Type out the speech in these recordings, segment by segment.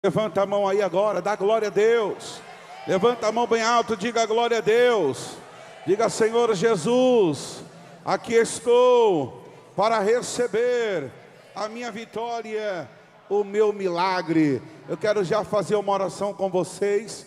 Levanta a mão aí agora, dá glória a Deus. Levanta a mão bem alto, diga glória a Deus. Diga: Senhor Jesus, aqui estou para receber a minha vitória, o meu milagre. Eu quero já fazer uma oração com vocês.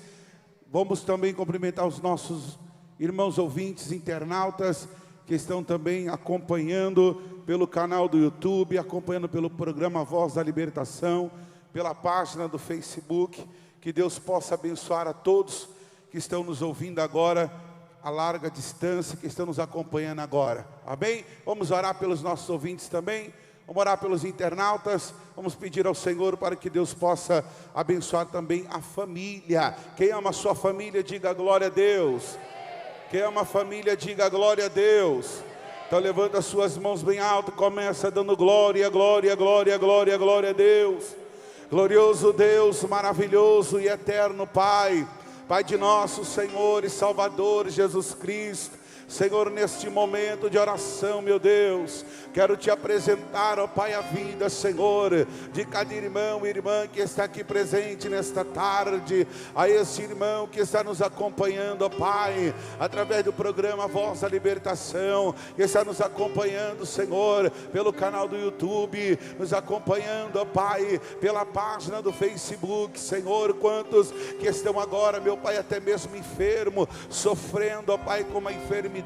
Vamos também cumprimentar os nossos irmãos ouvintes, internautas, que estão também acompanhando pelo canal do YouTube, acompanhando pelo programa Voz da Libertação, pela página do Facebook. Que Deus possa abençoar a todos que estão nos ouvindo agora a larga distância, que estão nos acompanhando agora. Amém? Vamos orar pelos nossos ouvintes também. Vamos orar pelos internautas. Vamos pedir ao Senhor para que Deus possa abençoar também a família. Quem ama a sua família, diga glória a Deus. Quem ama a família, diga glória a Deus. Então levanta as suas mãos bem alto, começa dando glória, glória, glória, glória, glória a Deus. Glorioso Deus, maravilhoso e eterno Pai, Pai de nosso Senhor e Salvador Jesus Cristo. Senhor, neste momento de oração, meu Deus, quero te apresentar, ó Pai, a vida, Senhor, de cada irmão e irmã que está aqui presente nesta tarde, a esse irmão que está nos acompanhando, ó Pai, através do programa Voz da Libertação, que está nos acompanhando, Senhor, pelo canal do YouTube, nos acompanhando, ó Pai, pela página do Facebook, Senhor, quantos que estão agora, meu Pai, até mesmo enfermo, sofrendo, ó Pai, com uma enfermidade.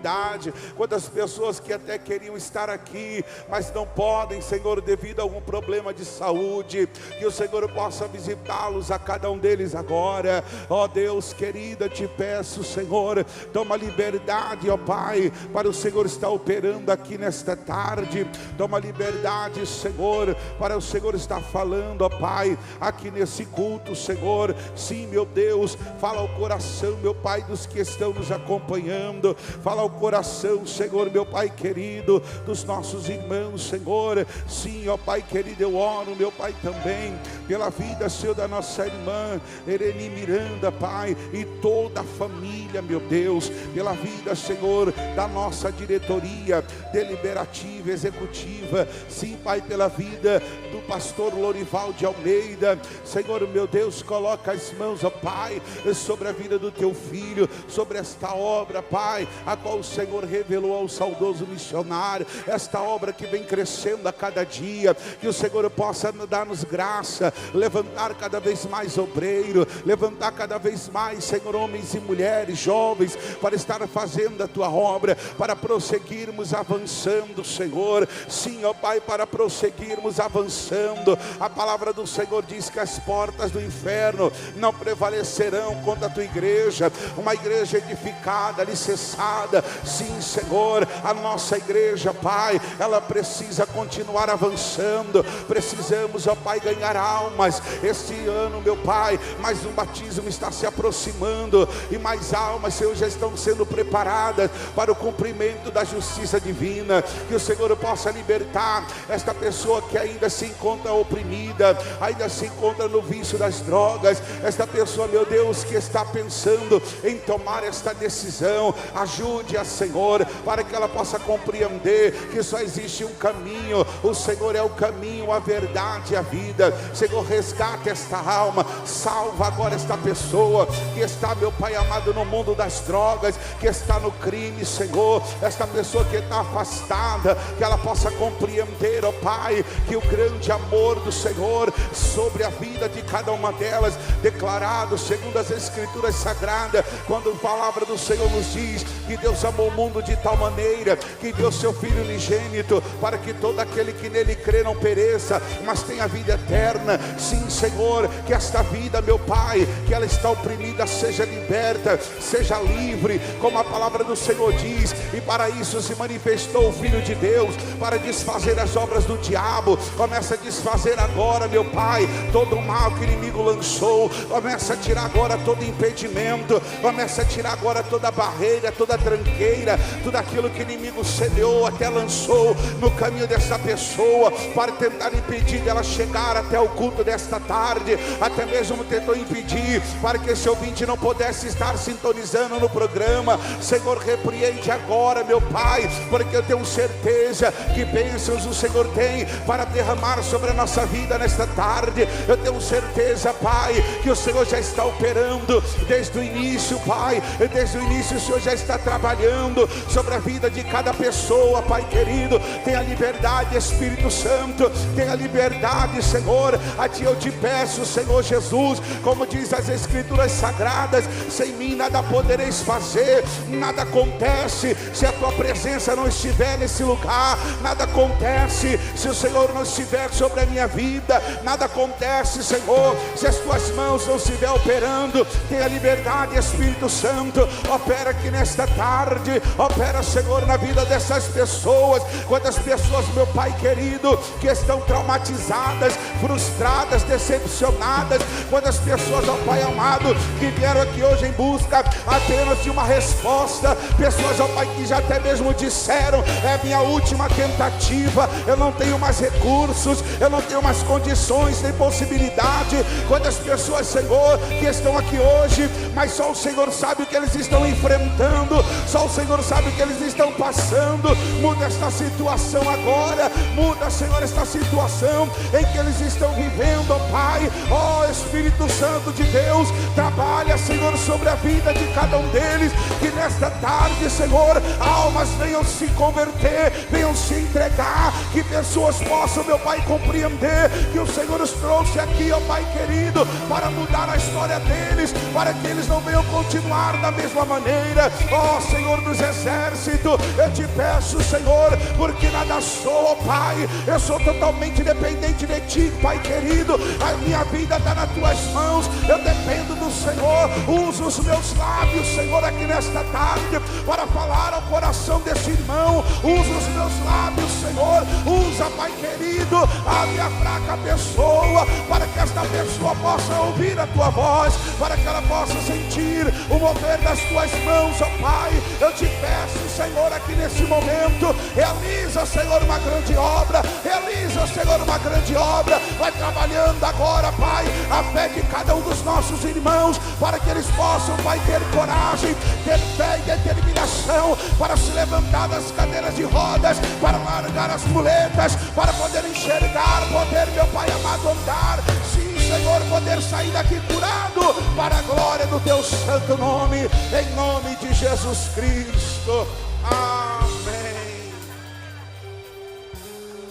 Quantas pessoas que até queriam estar aqui, mas não podem, Senhor, devido a algum problema de saúde. Que o Senhor possa visitá-los, a cada um deles agora. Ó Deus querido, eu te peço, Senhor, toma liberdade, ó Pai, para o Senhor estar operando aqui nesta tarde. Toma liberdade, Senhor, para o Senhor estar falando, ó Pai, aqui nesse culto, Senhor. Sim, meu Deus, fala ao coração, meu Pai, dos que estão nos acompanhando. Fala ao coração, Senhor, meu Pai querido, dos nossos irmãos, Senhor. Sim, ó Pai querido, eu oro, meu Pai, também pela vida, Senhor, da nossa irmã Ereni Miranda, Pai, e toda a família, meu Deus, pela vida, Senhor, da nossa diretoria deliberativa, executiva. Sim, Pai, pela vida do pastor Lorival de Almeida, Senhor, meu Deus, coloca as mãos, ó Pai, sobre a vida do teu filho, sobre esta obra, Pai, a qual o Senhor revelou ao saudoso missionário, esta obra que vem crescendo a cada dia. Que o Senhor possa dar-nos graça, levantar cada vez mais obreiro, levantar cada vez mais, Senhor, homens e mulheres, jovens, para estar fazendo a tua obra, para prosseguirmos avançando, Senhor. Sim, ó Pai, para prosseguirmos avançando. A palavra do Senhor diz que as portas do inferno não prevalecerão contra a tua igreja, uma igreja edificada, alicerçada. Sim, Senhor, a nossa igreja, Pai, ela precisa continuar avançando. Precisamos, ó Pai, ganhar almas. Este ano, meu Pai, mais um batismo está se aproximando, e mais almas, Senhor, já estão sendo preparadas para o cumprimento da justiça divina. Que o Senhor possa libertar esta pessoa que ainda se encontra oprimida, ainda se encontra no vício das drogas. Esta pessoa, meu Deus, que está pensando em tomar esta decisão, ajude-a, Senhor, para que ela possa compreender que só existe um caminho. O Senhor é o caminho, a verdade e a vida. Senhor, resgate esta alma, salva agora esta pessoa que está, meu Pai amado, no mundo das drogas, que está no crime, Senhor. Esta pessoa que está afastada, que ela possa compreender, ó Pai, que o grande amor do Senhor sobre a vida de cada uma delas, declarado segundo as Escrituras Sagradas, quando a palavra do Senhor nos diz que Deus amou o mundo de tal maneira que deu seu Filho unigênito, para que todo aquele que nele crê não pereça, mas tenha vida eterna. Sim, Senhor, que esta vida, meu Pai, que ela está oprimida, seja liberta, seja livre, como a palavra do Senhor diz. E para isso se manifestou o Filho de Deus, para desfazer as obras do diabo. Começa a desfazer agora, meu Pai, todo o mal que o inimigo lançou. Começa a tirar agora todo impedimento, começa a tirar agora toda barreira, toda tranquilidade, tranqueira, tudo aquilo que o inimigo semeou, até lançou no caminho dessa pessoa, para tentar impedir dela chegar até o culto desta tarde, até mesmo tentou impedir para que esse ouvinte não pudesse estar sintonizando no programa. Senhor, repreende agora, meu Pai, porque eu tenho certeza que bênçãos o Senhor tem para derramar sobre a nossa vida nesta tarde. Eu tenho certeza, Pai, que o Senhor já está operando desde o início, Pai. Desde o início o Senhor já está trabalhando sobre a vida de cada pessoa, Pai querido. Tenha liberdade, Espírito Santo, tenha liberdade, Senhor. A Ti eu te peço, Senhor Jesus, como diz as Escrituras Sagradas: sem mim nada podereis fazer. Nada acontece se a Tua presença não estiver nesse lugar. Nada acontece se o Senhor não estiver sobre a minha vida. Nada acontece, Senhor, se as Tuas mãos não estiver operando. Tenha liberdade, Espírito Santo. Opera aqui nesta tarde. Opera, Senhor, na vida dessas pessoas. Quantas pessoas, meu Pai querido, que estão traumatizadas, frustradas, decepcionadas. Quantas pessoas, ó Pai amado, que vieram aqui hoje em busca apenas de uma resposta. Pessoas, ó Pai, que já até mesmo disseram: é minha última tentativa, eu não tenho mais recursos, eu não tenho mais condições nem possibilidade. Quantas pessoas, Senhor, que estão aqui hoje, mas só o Senhor sabe o que eles estão enfrentando, só o Senhor sabe o que eles estão passando. Muda esta situação agora, muda, Senhor, esta situação em que eles estão vivendo, ó Pai. Ó Espírito Santo de Deus, trabalha, Senhor, sobre a vida de cada um deles. Que nesta tarde, Senhor, almas venham se converter, venham se entregar. Que pessoas possam, meu Pai, compreender que o Senhor os trouxe aqui, ó Pai querido, para mudar a história deles, para que eles não venham continuar da mesma maneira. Ó Senhor dos exércitos, eu te peço, Senhor, porque nada sou, ó Pai, eu sou totalmente dependente de Ti, Pai querido. A minha vida está nas Tuas mãos, eu dependo do Senhor. Usa os meus lábios, Senhor, aqui nesta tarde, para falar ao coração desse irmão. Usa os meus lábios, Senhor. Usa, Pai querido, a minha fraca pessoa, para que esta pessoa possa ouvir a Tua voz, para que ela possa sentir o mover das Tuas mãos, ó Pai. Eu te peço, Senhor, aqui nesse momento, realiza, Senhor, uma grande obra. Realiza, Senhor, uma grande obra. Vai trabalhando agora, Pai, a fé de cada um dos nossos irmãos, para que eles possam, Pai, ter coragem, ter fé e determinação para se levantar das cadeiras de rodas, para largar as muletas, para poder enxergar, poder, meu Pai amado, andar. Sim, Senhor, poder sair daqui curado, para a glória do Teu santo nome, em nome de Jesus Cristo. Amém.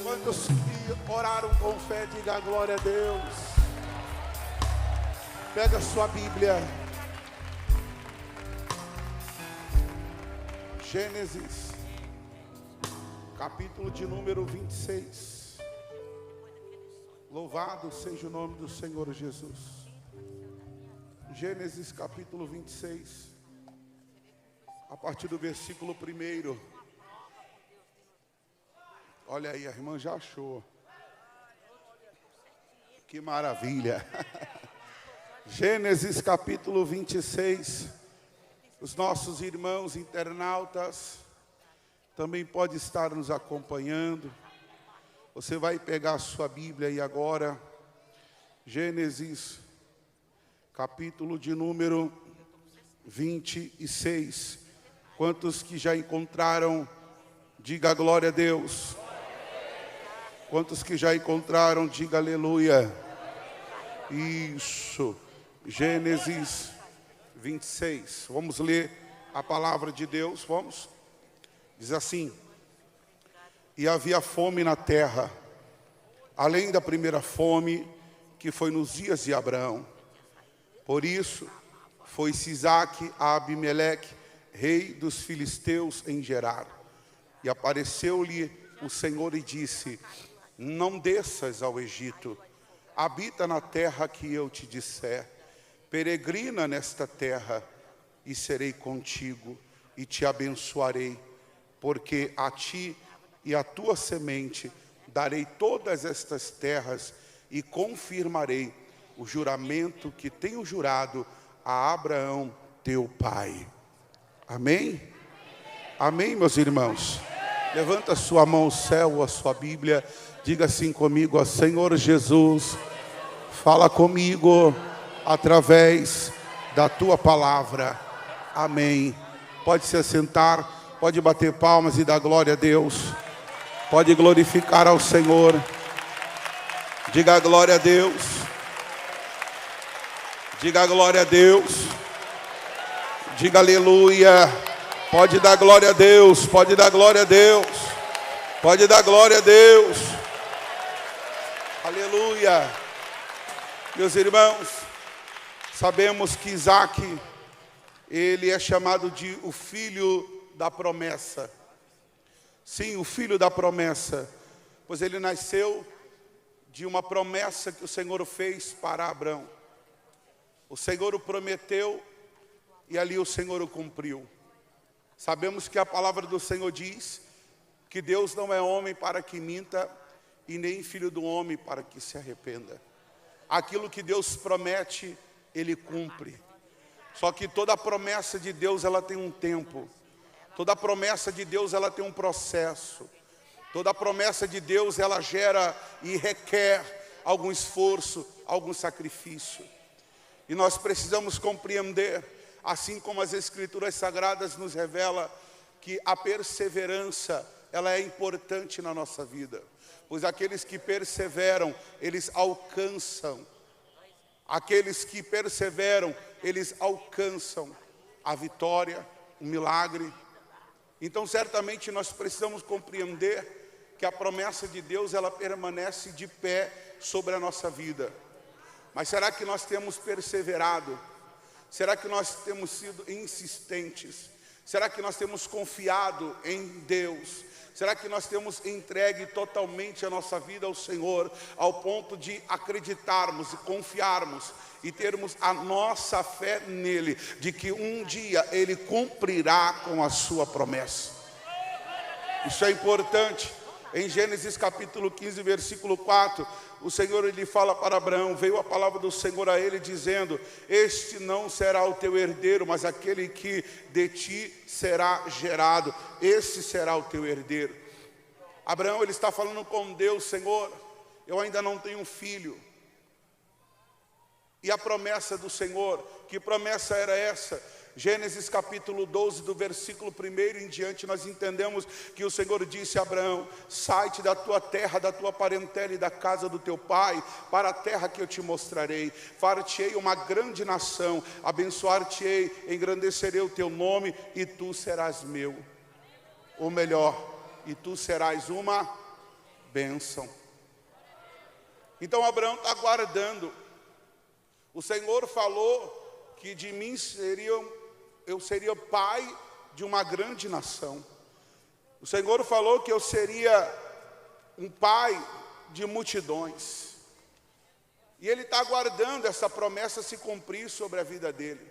Quantos que oraram com fé, diga glória a Deus. Pega a sua Bíblia, Gênesis, capítulo de número 26. Louvado seja o nome do Senhor Jesus. Gênesis capítulo 26, a partir do versículo 1. Olha aí, a irmã já achou. Que maravilha. Gênesis capítulo 26. Os nossos irmãos internautas também podem estar nos acompanhando. Você vai pegar a sua Bíblia e agora, Gênesis, capítulo de número 26. Quantos que já encontraram, diga glória a Deus. Quantos que já encontraram, diga aleluia. Isso, Gênesis 26. Vamos ler a palavra de Deus, vamos? Diz assim: e havia fome na terra, além da primeira fome, que foi nos dias de Abraão. Por isso, foi-se Isaque a Abimeleque, rei dos filisteus, em Gerar. E apareceu-lhe o Senhor e disse: não desças ao Egito, habita na terra que eu te disser. Peregrina nesta terra, e serei contigo, e te abençoarei, porque a ti e à tua semente darei todas estas terras, e confirmarei o juramento que tenho jurado a Abraão teu pai. Amém? Amém, meus irmãos? Levanta a sua mão ao céu, a sua Bíblia. Diga assim comigo, ó Senhor Jesus, fala comigo através da tua palavra. Amém. Pode se assentar, pode bater palmas e dar glória a Deus. Pode glorificar ao Senhor. Diga glória a Deus. Diga glória a Deus. Diga aleluia. Pode dar glória a Deus. Pode dar glória a Deus. Pode dar glória a Deus. Aleluia. Meus irmãos, sabemos que Isaac, ele é chamado de o filho da promessa. Sim, o filho da promessa, pois ele nasceu de uma promessa que o Senhor fez para Abraão. O Senhor o prometeu e ali o Senhor o cumpriu. Sabemos que a palavra do Senhor diz que Deus não é homem para que minta e nem filho do homem para que se arrependa. Aquilo que Deus promete, Ele cumpre. Só que toda promessa de Deus, ela tem um tempo. Toda promessa de Deus, ela tem um processo. Toda promessa de Deus, ela gera e requer algum esforço, algum sacrifício. E nós precisamos compreender, assim como as Escrituras Sagradas nos revelam, que a perseverança, ela é importante na nossa vida. Pois aqueles que perseveram, eles alcançam. Aqueles que perseveram, eles alcançam a vitória, o milagre. Então, certamente, nós precisamos compreender que a promessa de Deus, ela permanece de pé sobre a nossa vida. Mas será que nós temos perseverado? Será que nós temos sido insistentes? Será que nós temos confiado em Deus? Será que nós temos entregue totalmente a nossa vida ao Senhor, ao ponto de acreditarmos e confiarmos e termos a nossa fé nele, de que um dia Ele cumprirá com a sua promessa? Isso é importante. Em Gênesis capítulo 15, versículo 4, o Senhor, Ele fala para Abraão, veio a palavra do Senhor a ele dizendo: este não será o teu herdeiro, mas aquele que de ti será gerado, esse será o teu herdeiro. Abraão, ele está falando com Deus: Senhor, eu ainda não tenho filho. E a promessa do Senhor, que promessa era essa? Gênesis capítulo 12, do versículo 1 em diante, nós entendemos que o Senhor disse a Abraão: sai-te da tua terra, da tua parentela e da casa do teu pai, para a terra que eu te mostrarei. Far-te-ei uma grande nação, abençoar-te-ei, engrandecerei o teu nome, e tu serás meu. Ou melhor, e tu serás uma bênção. Então Abraão está aguardando. O Senhor falou que de mim eu seria pai de uma grande nação. O Senhor falou que eu seria um pai de multidões. E Ele está aguardando essa promessa se cumprir sobre a vida dele.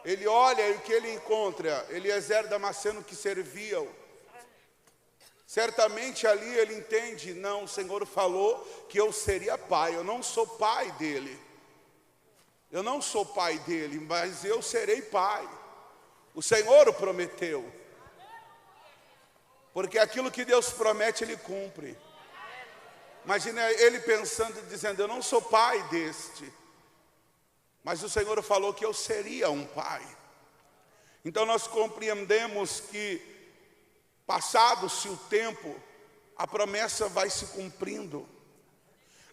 Ele olha e o que ele encontra? Eliezer Damasceno, que servia-o. Certamente ali ele entende: não, o Senhor falou que eu seria pai. Eu não sou pai dele. Eu não sou pai dele, mas eu serei pai. O Senhor o prometeu. Porque aquilo que Deus promete, Ele cumpre. Imagina ele pensando e dizendo: eu não sou pai deste, mas o Senhor falou que eu seria um pai. Então nós compreendemos que, passado-se o tempo, a promessa vai se cumprindo.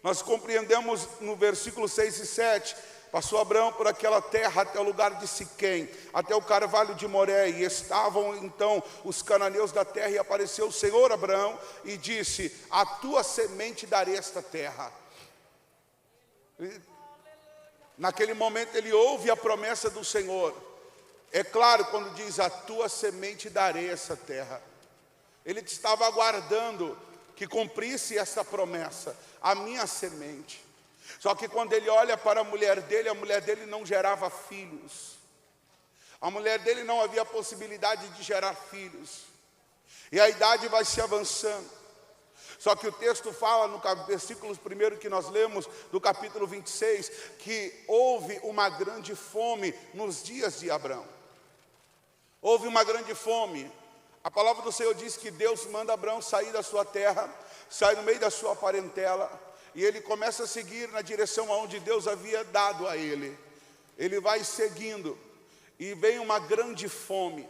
Nós compreendemos no versículo 6 e 7, passou Abraão por aquela terra até o lugar de Siquém, até o carvalho de Moré, e estavam então os cananeus da terra, e apareceu o Senhor a Abraão e disse: a tua semente darei esta terra. Naquele momento ele ouve a promessa do Senhor. É claro, quando diz: a tua semente darei essa terra, ele estava aguardando que cumprisse essa promessa, a minha semente. Só que quando ele olha para a mulher dele não gerava filhos. A mulher dele não havia possibilidade de gerar filhos. E a idade vai se avançando. Só que o texto fala no versículo 1 que nós lemos, do capítulo 26, que houve uma grande fome nos dias de Abraão. Houve uma grande fome. A palavra do Senhor diz que Deus manda Abraão sair da sua terra, sair no meio da sua parentela, e ele começa a seguir na direção aonde Deus havia dado a ele. Ele vai seguindo, e vem uma grande fome.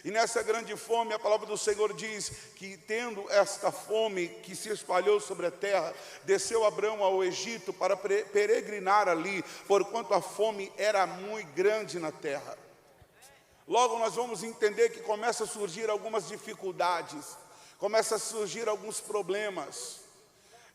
E nessa grande fome, a palavra do Senhor diz que, tendo esta fome que se espalhou sobre a terra, desceu Abraão ao Egito para peregrinar ali, porquanto a fome era muito grande na terra. Logo nós vamos entender que começa a surgir algumas dificuldades, começa a surgir alguns problemas.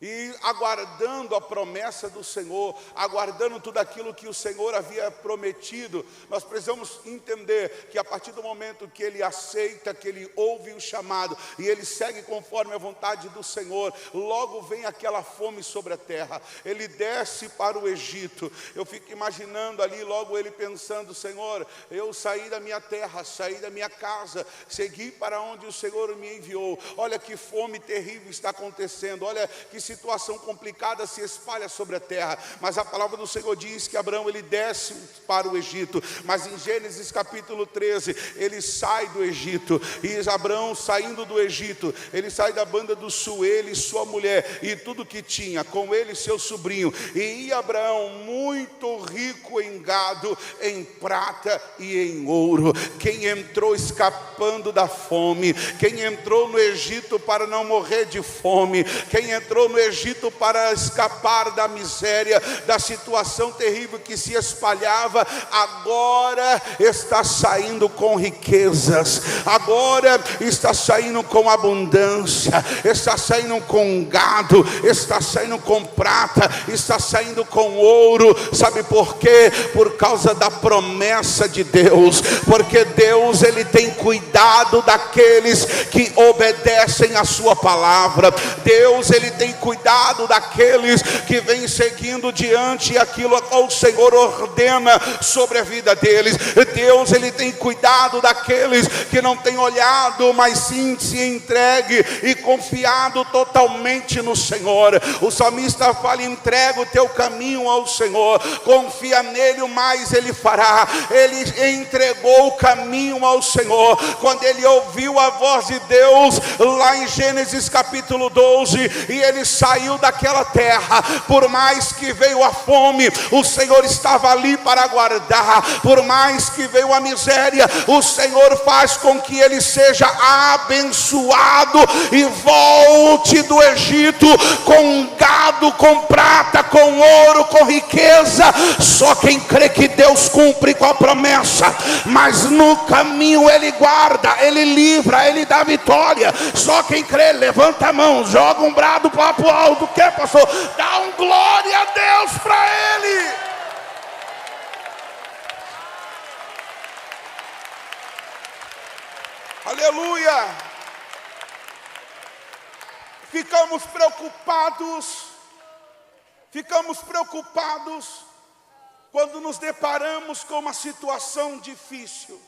E aguardando a promessa do Senhor, aguardando tudo aquilo que o Senhor havia prometido, nós precisamos entender que a partir do momento que ele aceita, que ele ouve o chamado e ele segue conforme a vontade do Senhor, logo vem aquela fome sobre a terra. Ele desce para o Egito. Eu fico imaginando ali, logo ele pensando: Senhor, eu saí da minha terra, saí da minha casa, segui para onde o Senhor me enviou. Olha que fome terrível está acontecendo, olha que situação complicada se espalha sobre a terra. Mas a palavra do Senhor diz que Abraão ele desce para o Egito. Mas em Gênesis capítulo 13, ele sai do Egito. E Abraão, saindo do Egito, ele sai da banda do sul, ele e sua mulher e tudo que tinha, com ele e seu sobrinho. E ia Abraão muito rico em gado, em prata e em ouro. Quem entrou escapando da fome, quem entrou no Egito para não morrer de fome, quem entrou no Egito para escapar da miséria, da situação terrível que se espalhava, agora está saindo com riquezas, agora está saindo com abundância, está saindo com gado, está saindo com prata, está saindo com ouro. Sabe por quê? Por causa da promessa de Deus, porque Deus ele tem cuidado daqueles que obedecem a sua palavra. Deus ele tem cuidado daqueles que vêm seguindo diante aquilo que o Senhor ordena sobre a vida deles. Deus ele tem cuidado daqueles que não têm olhado, mas sim se entregue e confiado totalmente no Senhor. O salmista fala: entrega o teu caminho ao Senhor, confia nele, o mais ele fará. Ele entregou o caminho ao Senhor quando ele ouviu a voz de Deus lá em Gênesis capítulo 12, e ele saiu daquela terra. Por mais que veio a fome, o Senhor estava ali para guardar. Por mais que veio a miséria, o Senhor faz com que ele seja abençoado e volte do Egito com gado, com prata, com ouro, com riqueza. Só quem crê que Deus cumpre com a promessa, mas no caminho ele guarda, ele livra, ele dá vitória. Só quem crê, levanta a mão, joga um brado para o alto. O que, pastor? Dá um glória a Deus para ele. Aleluia. Ficamos preocupados quando nos deparamos com uma situação difícil.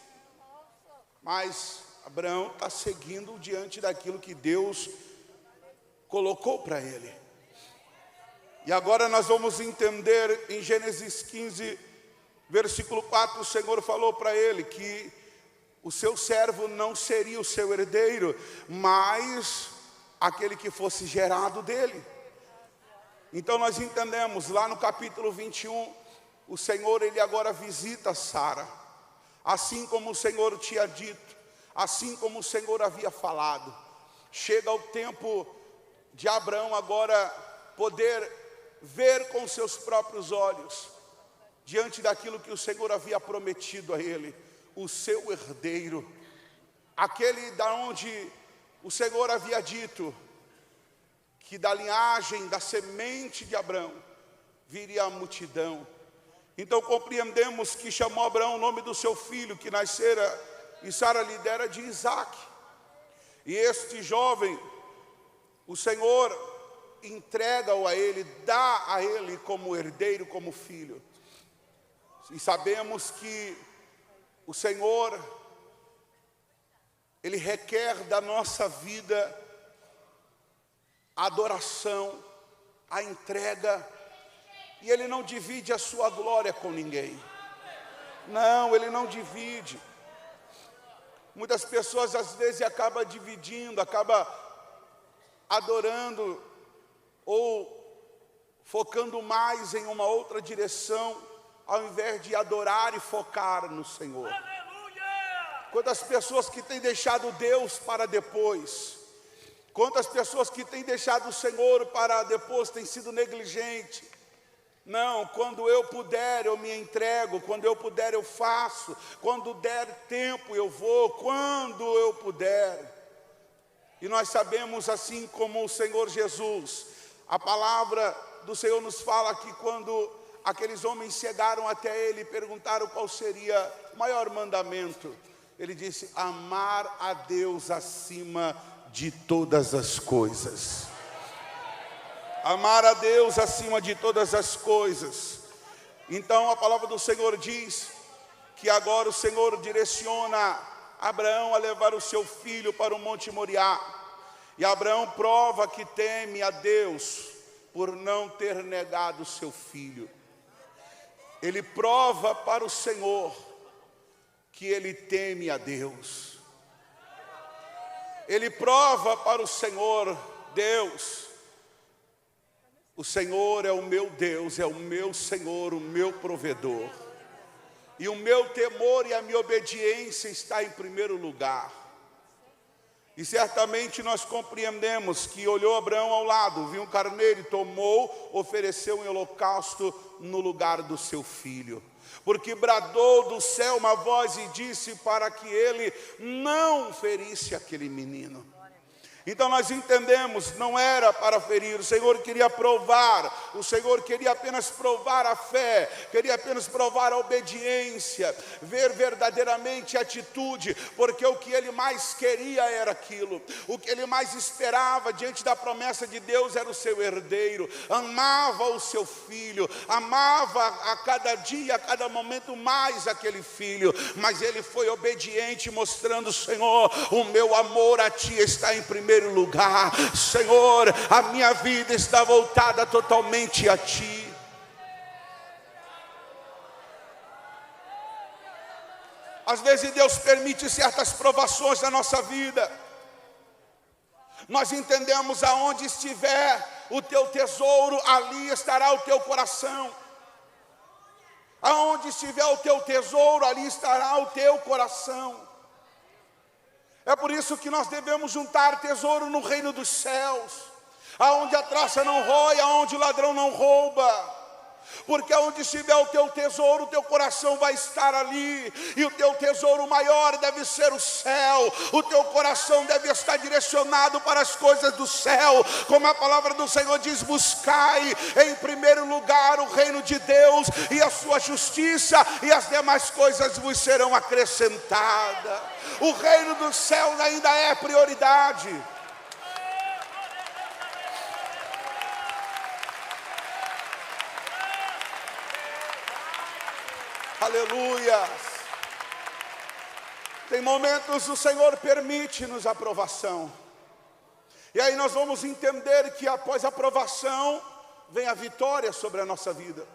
Mas Abraão está seguindo diante daquilo que Deus colocou para ele. E agora nós vamos entender em Gênesis 15, versículo 4, o Senhor falou para ele que o seu servo não seria o seu herdeiro, mas aquele que fosse gerado dele. Então nós entendemos lá no capítulo 21, o Senhor ele agora visita Sara, assim como o Senhor tinha dito, assim como o Senhor havia falado. Chega o tempo de Abraão agora poder ver com seus próprios olhos, diante daquilo que o Senhor havia prometido a ele, o seu herdeiro, aquele da onde o Senhor havia dito que da linhagem, da semente de Abraão viria a multidão. Então compreendemos que chamou Abraão o nome do seu filho que nascera, e Sara lhe dera de Isaque. E este jovem, o Senhor entrega-o a ele, dá a ele como herdeiro, como filho. E sabemos que o Senhor, ele requer da nossa vida a adoração, a entrega, e ele não divide a sua glória com ninguém. Não, ele não divide. Muitas pessoas às vezes acabam dividindo, acabam adorando ou focando mais em uma outra direção, ao invés de adorar e focar no Senhor. Quantas pessoas que têm deixado Deus para depois, quantas pessoas que têm deixado o Senhor para depois, têm sido negligentes. Não, quando eu puder eu me entrego, quando eu puder eu faço, quando der tempo eu vou, quando eu puder. E nós sabemos, assim como o Senhor Jesus, a palavra do Senhor nos fala que quando aqueles homens chegaram até Ele e perguntaram qual seria o maior mandamento, Ele disse: amar a Deus acima de todas as coisas. Amar a Deus acima de todas as coisas. Então a palavra do Senhor diz que agora o Senhor direciona Abraão a levar o seu filho para o Monte Moriá. E Abraão prova que teme a Deus por não ter negado o seu filho. Ele prova para o Senhor que ele teme a Deus. Ele prova para o Senhor: Deus, o Senhor é o meu Deus, é o meu Senhor, o meu provedor. E o meu temor e a minha obediência está em primeiro lugar. E certamente nós compreendemos que olhou Abraão ao lado, viu um carneiro e tomou, ofereceu um holocausto no lugar do seu filho. Porque bradou do céu uma voz e disse para que ele não ferisse aquele menino. Então nós entendemos, não era para ferir, o Senhor queria provar, o Senhor queria apenas provar a fé, queria apenas provar a obediência, ver verdadeiramente a atitude, porque o que ele mais queria era aquilo, o que ele mais esperava diante da promessa de Deus era o seu herdeiro, amava o seu filho, amava a cada dia, a cada momento mais aquele filho, mas ele foi obediente, mostrando: Senhor, o meu amor a Ti está em primeiro lugar, Senhor, a minha vida está voltada totalmente a Ti. Às vezes Deus permite certas provações na nossa vida. Nós entendemos: aonde estiver o teu tesouro, ali estará o teu coração. Aonde estiver o teu tesouro, ali estará o teu coração. É por isso que nós devemos juntar tesouro no reino dos céus, aonde a traça não rói, aonde o ladrão não rouba. Porque onde estiver o teu tesouro, o teu coração vai estar ali. E o teu tesouro maior deve ser o céu. O teu coração deve estar direcionado para as coisas do céu. Como a palavra do Senhor diz: buscai em primeiro lugar o reino de Deus e a sua justiça, e as demais coisas vos serão acrescentadas. O reino dos céus ainda é prioridade. Aleluia. Tem momentos o Senhor permite-nos a provação. E aí nós vamos entender que após a provação vem a vitória sobre a nossa vida.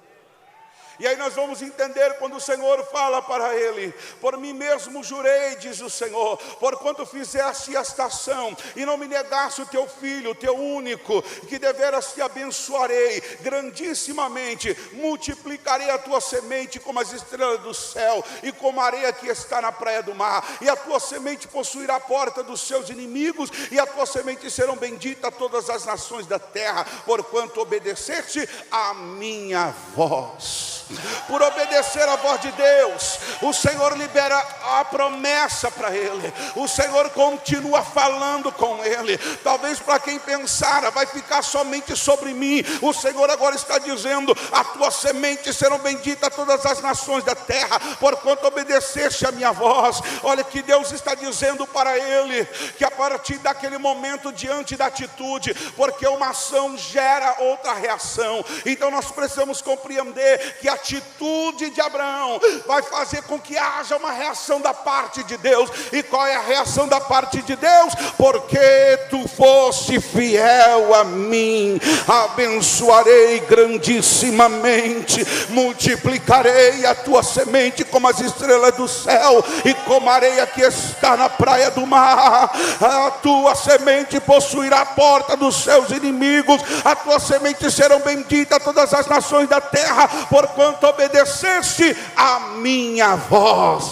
E aí nós vamos entender quando o Senhor fala para ele: por mim mesmo jurei, diz o Senhor, porquanto fizeste esta ação e não me negaste o teu filho, o teu único, que deveras te abençoarei grandissimamente, multiplicarei a tua semente como as estrelas do céu e como a areia que está na praia do mar, e a tua semente possuirá a porta dos seus inimigos, e a tua semente serão benditas todas as nações da terra, porquanto obedeceste a minha voz. Por obedecer à voz de Deus, o Senhor libera a promessa para ele. O Senhor continua falando com ele. Talvez para quem pensara, vai ficar somente sobre mim, o Senhor agora está dizendo: a tua semente serão benditas todas as nações da terra, porquanto obedeceste a minha voz. Olha que Deus está dizendo para ele, que a partir daquele momento, diante da atitude, porque uma ação gera outra reação, então nós precisamos compreender que a atitude de Abraão vai fazer com que haja uma reação da parte de Deus. E qual é a reação da parte de Deus? Porque tu foste fiel a mim, abençoarei grandissimamente, multiplicarei a tua semente como as estrelas do céu e como a areia que está na praia do mar. A tua semente possuirá a porta dos seus inimigos, a tua semente serão benditas todas as nações da terra, porquanto obedeceste a minha voz.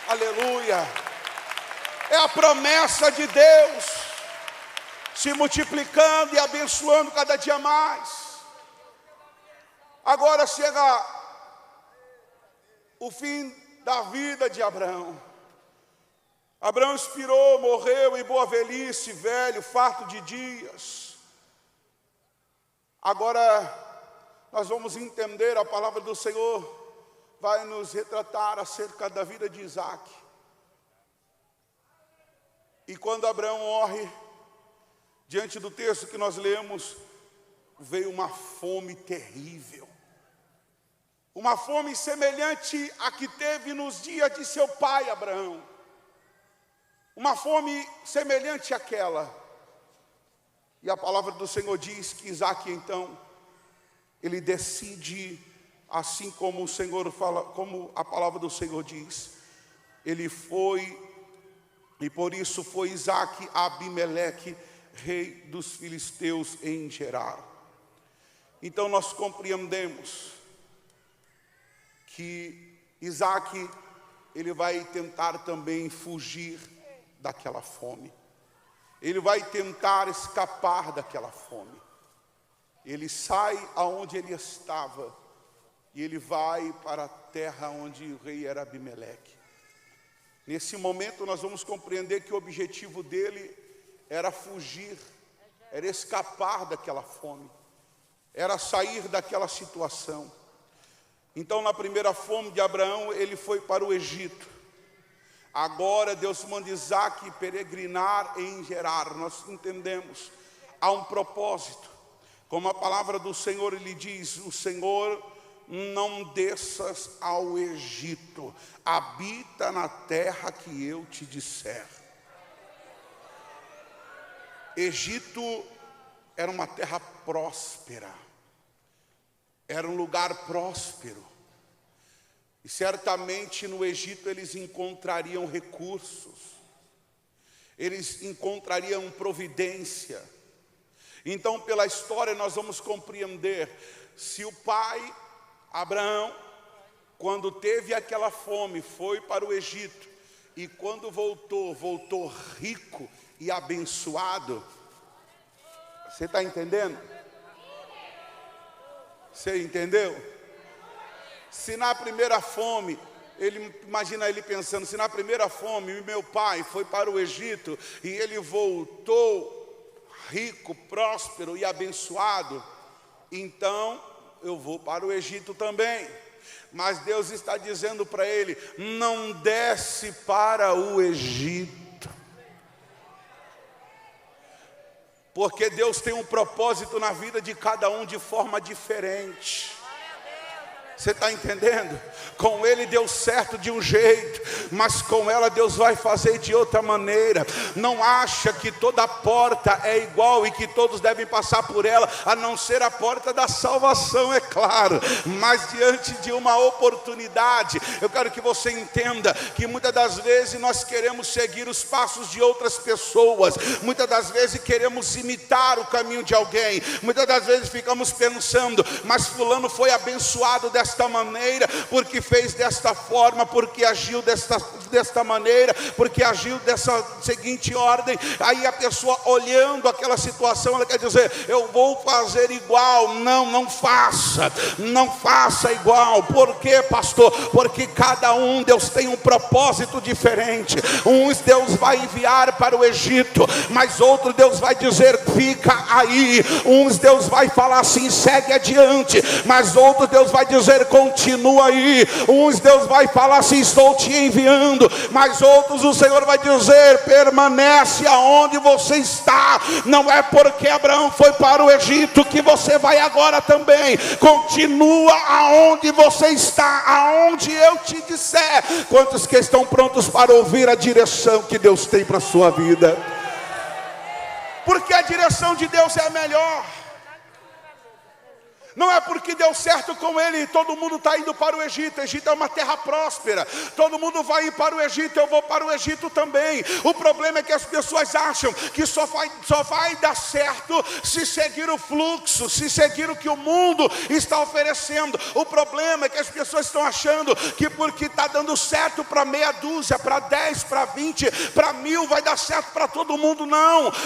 Aleluia. É a promessa de Deus se multiplicando e abençoando cada dia mais. Agora chega o fim da vida de Abraão. Abraão expirou, morreu em boa velhice, velho, farto de dias. Agora nós vamos entender, a palavra do Senhor vai nos retratar acerca da vida de Isaac. E quando Abraão morre, diante do texto que nós lemos, veio uma fome terrível. Uma fome semelhante à que teve nos dias de seu pai Abraão. Uma fome semelhante àquela. E a palavra do Senhor diz que Isaac então, ele decide, assim como o Senhor fala, como a palavra do Senhor diz, ele foi, e por isso foi Isaac a Abimeleque, rei dos filisteus em Gerar. Então nós compreendemos que Isaac, ele vai tentar também fugir daquela fome. Ele vai tentar escapar daquela fome. Ele sai aonde ele estava e ele vai para a terra onde o rei era Abimeleque. Nesse momento nós vamos compreender que o objetivo dele era fugir, era escapar daquela fome, era sair daquela situação. Então, na primeira fome de Abraão, ele foi para o Egito. Agora Deus manda Isaac peregrinar em Gerar. Nós entendemos, há um propósito. Como a palavra do Senhor lhe diz, o Senhor: não desças ao Egito, habita na terra que eu te disser. Egito era uma terra próspera, era um lugar próspero. E certamente no Egito eles encontrariam recursos, eles encontrariam providência. Então, pela história nós vamos compreender, se o pai Abraão, quando teve aquela fome, foi para o Egito, e quando voltou rico e abençoado. Você está entendendo? Você entendeu? Se na primeira fome, imagina ele pensando, se na primeira fome o meu pai foi para o Egito e ele voltou rico, próspero e abençoado, então eu vou para o Egito também. Mas Deus está dizendo para ele: não desce para o Egito, porque Deus tem um propósito na vida de cada um de forma diferente. Você está entendendo? Com ele deu certo de um jeito, mas com ela Deus vai fazer de outra maneira. Não acha que toda porta é igual e que todos devem passar por ela, a não ser a porta da salvação, é claro. Mas diante de uma oportunidade, eu quero que você entenda que muitas das vezes nós queremos seguir os passos de outras pessoas. Muitas das vezes queremos imitar o caminho de alguém. Muitas das vezes ficamos pensando: mas fulano foi abençoado desta maneira, porque fez desta forma, porque agiu desta maneira, porque agiu dessa seguinte ordem. Aí a pessoa, olhando aquela situação, ela quer dizer: eu vou fazer igual. Não faça igual. Por quê, pastor? Porque cada um, Deus tem um propósito diferente. Uns Deus vai enviar para o Egito, mas outro Deus vai dizer: fica aí. Uns Deus vai falar assim: segue adiante, mas outro Deus vai dizer: dizer: continua aí. Uns Deus vai falar assim: estou te enviando. Mas outros o Senhor vai dizer: permanece aonde você está. Não é porque Abraão foi para o Egito que você vai agora também. Continua aonde você está, aonde eu te disser. Quantos que estão prontos para ouvir a direção que Deus tem para a sua vida? Porque a direção de Deus é a melhor. Não é porque deu certo com ele, todo mundo está indo para o Egito. O Egito é uma terra próspera. Todo mundo vai ir para o Egito, eu vou para o Egito também. O problema é que as pessoas acham que só vai dar certo se seguir o fluxo, se seguir o que o mundo está oferecendo. O problema é que as pessoas estão achando que porque está dando certo para meia dúzia, para 10, para 20, para 1000, vai dar certo para todo mundo.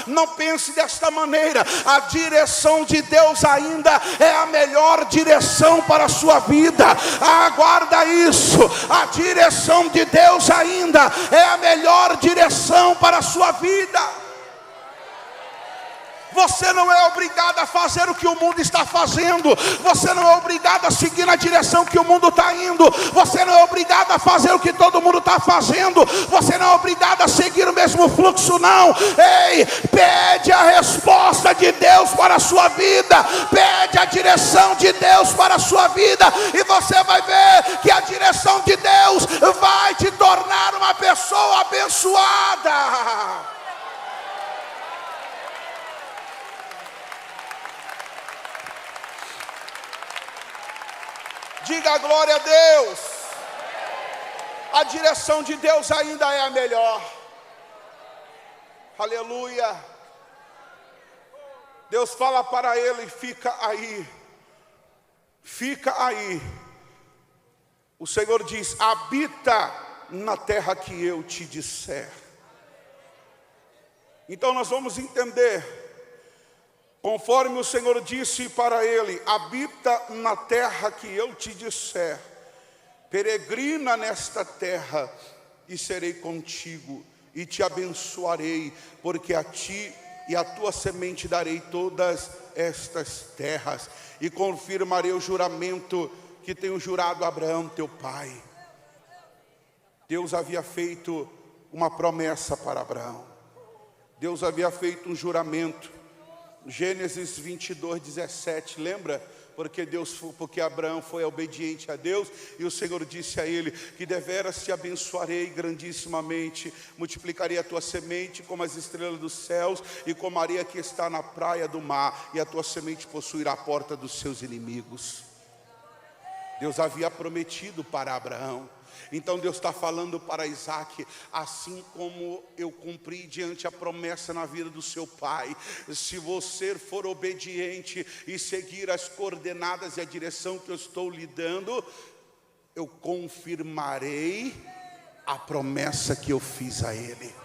Não pense desta maneira. A direção de Deus ainda é a melhor direção para a sua vida. Aguarda isso. A direção de Deus ainda é a melhor direção para a sua vida. Você não é obrigado a fazer o que o mundo está fazendo. Você não é obrigado a seguir na direção que o mundo está indo. Você não é obrigado a fazer o que todo mundo está fazendo. Você não é obrigado a seguir o mesmo fluxo, não. Ei, pede a resposta de Deus para a sua vida. Pede a direção de Deus para a sua vida. E você vai ver que a direção de Deus vai te tornar uma pessoa abençoada. Diga glória a Deus. A direção de Deus ainda é a melhor. Aleluia. Deus fala para ele: fica aí. Fica aí. O Senhor diz: habita na terra que eu te disser. Então nós vamos entender. Conforme o Senhor disse para ele: habita na terra que eu te disser, peregrina nesta terra, e serei contigo, e te abençoarei, porque a ti e a tua semente darei todas estas terras, e confirmarei o juramento que tenho jurado a Abraão teu pai. Deus havia feito uma promessa para Abraão. Deus havia feito um juramento. Gênesis 22:17, lembra? Porque Abraão foi obediente a Deus, e o Senhor disse a ele que deveras te abençoarei grandissimamente, multiplicarei a tua semente como as estrelas dos céus e como a areia que está na praia do mar, e a tua semente possuirá a porta dos seus inimigos. Deus havia prometido para Abraão. Então Deus está falando para Isaac: assim como eu cumpri diante a promessa na vida do seu pai, se você for obediente e seguir as coordenadas e a direção que eu estou lhe dando, eu confirmarei a promessa que eu fiz a ele.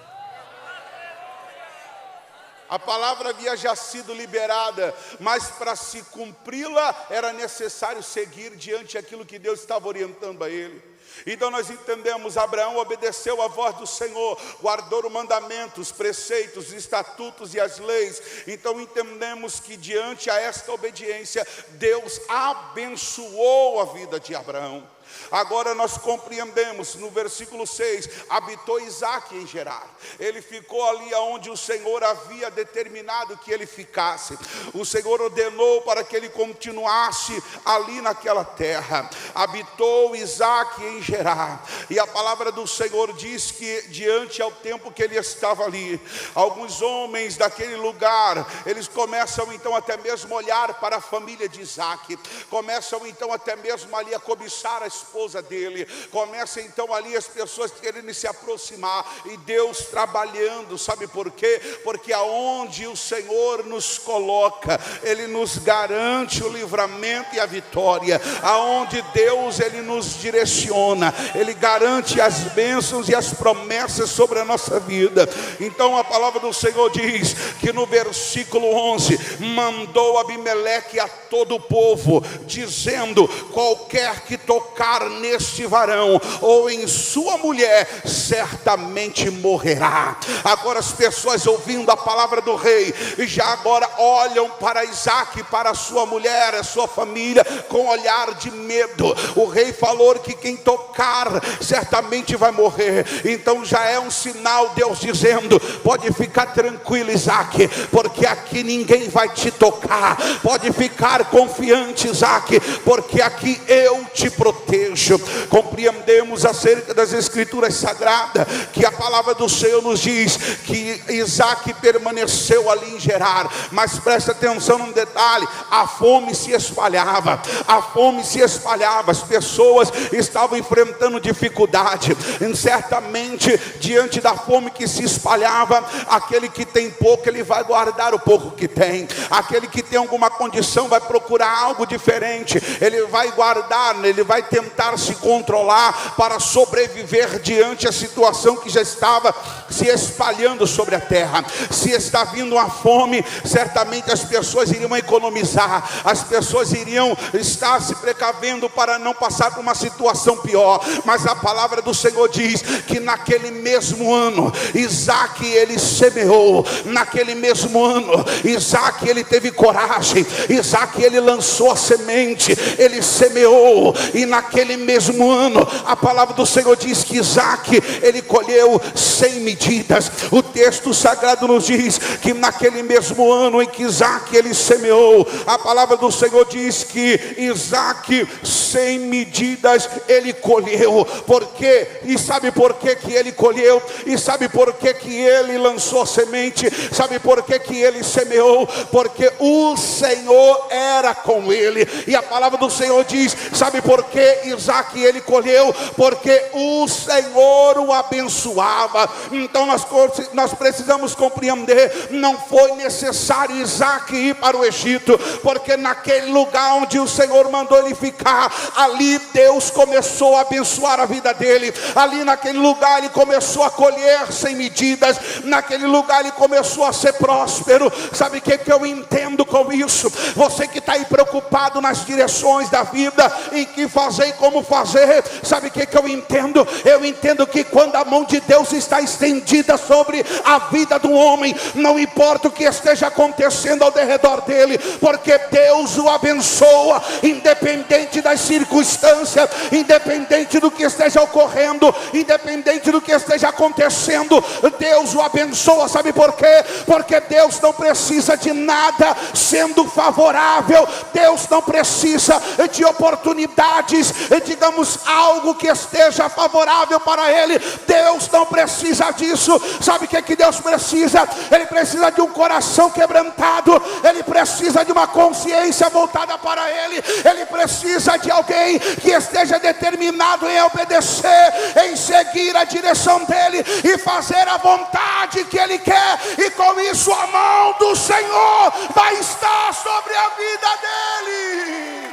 A palavra havia já sido liberada, mas para se cumpri-la era necessário seguir diante daquilo que Deus estava orientando a ele. Então nós entendemos: Abraão obedeceu a voz do Senhor, guardou o mandamento, os preceitos, os estatutos e as leis. Então entendemos que diante a esta obediência, Deus abençoou a vida de Abraão. Agora nós compreendemos, no versículo 6, habitou Isaac em Gerar. Ele ficou ali onde o Senhor havia determinado que ele ficasse. O Senhor ordenou para que ele continuasse ali naquela terra. Habitou Isaac em Gerar. E a palavra do Senhor diz que diante ao tempo que ele estava ali, alguns homens daquele lugar, eles começam então até mesmo a olhar para a família de Isaac. Começam então até mesmo ali a cobiçar a esposa dele. Começa então ali as pessoas querendo se aproximar, e Deus trabalhando. Sabe por quê? Porque aonde o Senhor nos coloca, Ele nos garante o livramento e a vitória. Aonde Deus Ele nos direciona, direciona, Ele garante as bênçãos e as promessas sobre a nossa vida. Então a palavra do Senhor diz que no versículo 11, mandou Abimeleque a todo o povo, dizendo: qualquer que tocar neste varão ou em sua mulher, certamente morrerá. Agora as pessoas, ouvindo a palavra do rei, já agora olham para Isaque, para a sua mulher, a sua família, com olhar de medo. O rei falou que quem tocar certamente vai morrer. Então já é um sinal, Deus dizendo: pode ficar tranquilo, Isaque, porque aqui ninguém vai te tocar. Pode ficar confiante, Isaque, porque aqui eu te protejo. Compreendemos acerca das Escrituras Sagradas que a palavra do Senhor nos diz que Isaque permaneceu ali em Gerar. Mas presta atenção num detalhe: a fome se espalhava, a fome se espalhava, as pessoas estavam enfrentando dificuldade. E certamente, diante da fome que se espalhava, aquele que tem pouco, ele vai guardar o pouco que tem. Aquele que tem alguma condição vai procurar algo diferente, ele vai guardar, ele vai tentar se controlar para sobreviver diante da situação que já estava se espalhando sobre a terra. Se está vindo uma fome, certamente as pessoas iriam economizar, as pessoas iriam estar se precavendo para não passar por uma situação pior. Mas a palavra do Senhor diz que naquele mesmo ano, Isaque ele semeou. Naquele mesmo ano, Isaque ele teve coragem, Isaque ele lançou a semente, ele semeou. E naquele mesmo ano, a palavra do Senhor diz que Isaque ele colheu 100 medidas. O texto sagrado nos diz que naquele mesmo ano em que Isaque ele semeou, a palavra do Senhor diz que Isaque 100 medidas ele colheu. Por quê? E sabe por que que ele colheu? E sabe por que que ele lançou semente? Sabe por que que ele semeou? Porque o Senhor era com ele. E a palavra do Senhor diz: sabe por que Isaque ele colheu? Porque o Senhor o abençoava. Então nós precisamos compreender, não foi necessário Isaque ir para o Egito, porque naquele lugar onde o Senhor mandou ele ficar, ali Deus começou a abençoar a vida dele. Ali naquele lugar ele começou a colher sem medidas, naquele lugar ele começou a ser próspero. Sabe o que eu entendo com isso? Você que está aí preocupado nas direções da vida, em que fazer e como fazer, sabe o que eu entendo? Eu entendo que quando a mão de Deus está estendida sobre a vida do homem, não importa o que esteja acontecendo ao redor dele, porque Deus o abençoa, independente das circunstâncias, independente do que esteja ocorrendo, independente do que esteja acontecendo, Deus o abençoa. Sabe por quê? Porque Deus não precisa de nada sendo favorável, Deus não precisa de oportunidades, digamos, algo que esteja favorável para ele. Deus não precisa disso. Sabe o que Deus precisa? Ele precisa de um coração quebrantado, ele precisa de uma consciência voltada para ele, ele precisa de alguém que esteja determinado em obedecer, em seguir a direção dele e fazer a vontade que ele quer. E com isso a mão do Senhor vai estar sobre a vida dele.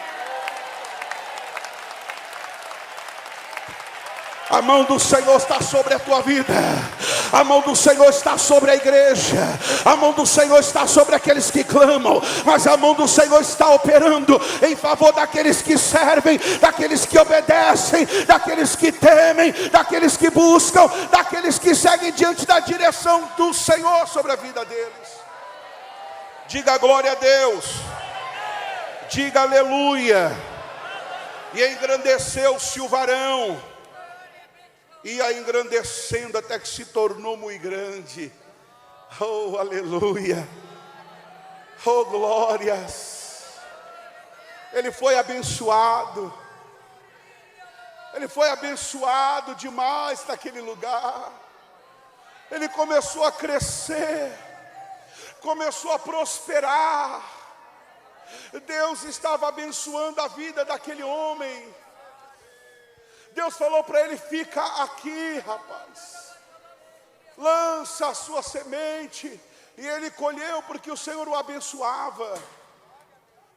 A mão do Senhor está sobre a tua vida, a mão do Senhor está sobre a igreja, a mão do Senhor está sobre aqueles que clamam, mas a mão do Senhor está operando em favor daqueles que servem, daqueles que obedecem, daqueles que temem, daqueles que buscam, daqueles que seguem diante da direção do Senhor sobre a vida deles. Diga glória a Deus, diga aleluia. E engrandeceu-se o varão, ia engrandecendo até que se tornou muito grande. Oh, aleluia. Oh, glórias. Ele foi abençoado. Ele foi abençoado demais naquele lugar. Ele começou a crescer, começou a prosperar. Deus estava abençoando a vida daquele homem. Deus falou para ele: fica aqui, rapaz, lança a sua semente. E ele colheu porque o Senhor o abençoava.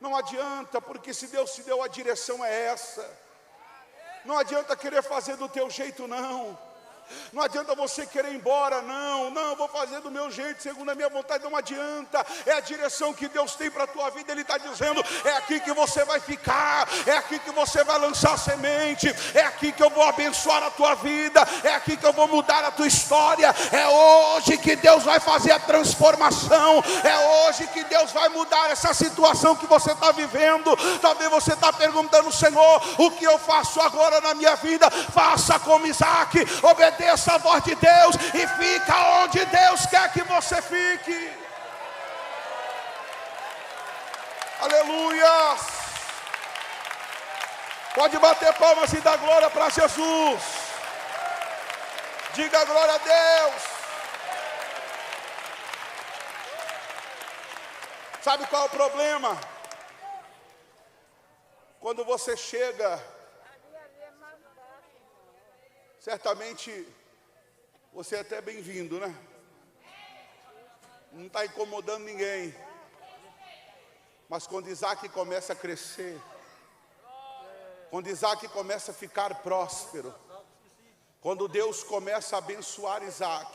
Não adianta, porque se Deus te deu a direção é essa. Não adianta querer fazer do teu jeito, não. Não adianta você querer ir embora, não, vou fazer do meu jeito, segundo a minha vontade, não adianta. É a direção que Deus tem para a tua vida. Ele está dizendo, é aqui que você vai ficar, é aqui que você vai lançar semente, é aqui que eu vou abençoar a tua vida, é aqui que eu vou mudar a tua história. É hoje que Deus vai fazer a transformação, é hoje que Deus vai mudar essa situação que você está vivendo. Talvez você está perguntando, Senhor, o que eu faço agora na minha vida? Faça como Isaac, obedeça a voz de Deus e fica onde Deus quer que você fique. Aleluia. Pode bater palmas e dar glória para Jesus. Diga glória a Deus. Sabe qual é o problema? Quando você chega, certamente você é até bem-vindo, né? Não está incomodando ninguém. Mas quando Isaac começa a crescer, quando Isaac começa a ficar próspero, quando Deus começa a abençoar Isaac,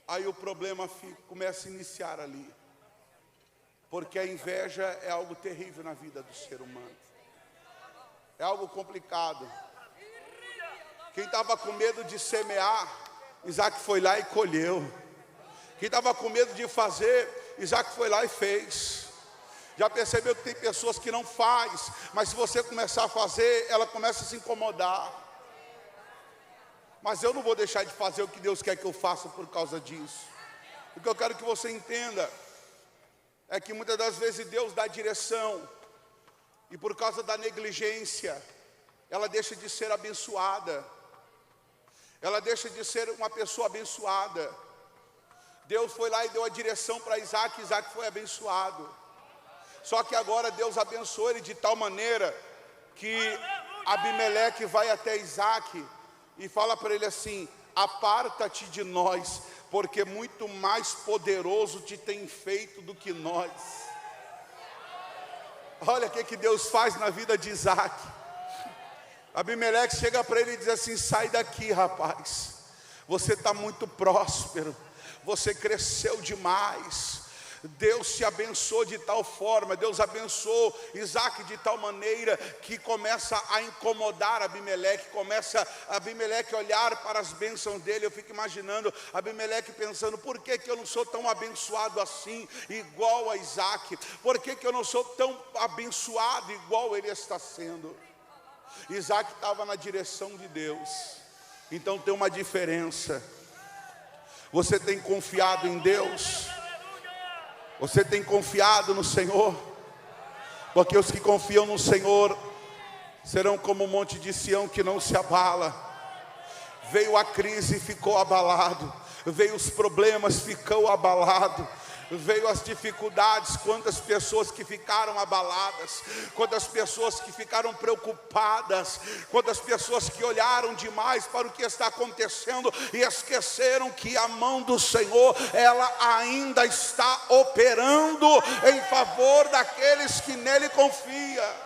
aí o problema começa a iniciar ali. Porque a inveja é algo terrível na vida do ser humano. É algo complicado. Quem estava com medo de semear, Isaac foi lá e colheu. Quem estava com medo de fazer, Isaac foi lá e fez. Já percebeu que tem pessoas que não faz, mas se você começar a fazer, ela começa a se incomodar. Mas eu não vou deixar de fazer o que Deus quer que eu faça por causa disso. O que eu quero que você entenda é que muitas das vezes Deus dá direção, e por causa da negligência, ela deixa de ser abençoada. Ela deixa de ser uma pessoa abençoada. Deus foi lá e deu a direção para Isaac, Isaac foi abençoado. Só que agora Deus abençoou ele de tal maneira que Abimeleque vai até Isaac e fala para ele assim: aparta-te de nós, porque muito mais poderoso te tem feito do que nós. Olha o que Deus faz na vida de Isaac. Abimeleque chega para ele e diz assim: sai daqui, rapaz, você está muito próspero, você cresceu demais, Deus te abençoou de tal forma, Deus abençoou Isaac de tal maneira que começa a incomodar Abimeleque, começa Abimeleque a olhar para as bênçãos dele. Eu fico imaginando Abimeleque pensando: por que eu não sou tão abençoado assim, igual a Isaac? Por que eu não sou tão abençoado igual ele está sendo? Isaac estava na direção de Deus. Então tem uma diferença. Você tem confiado em Deus? Você tem confiado no Senhor? Porque os que confiam no Senhor serão como o monte de Sião que não se abala. Veio a crise e ficou abalado. Veio os problemas, ficou abalado. Veio as dificuldades, quantas pessoas que ficaram abaladas, quantas pessoas que ficaram preocupadas, quantas pessoas que olharam demais para o que está acontecendo e esqueceram que a mão do Senhor, ela ainda está operando em favor daqueles que nele confiam.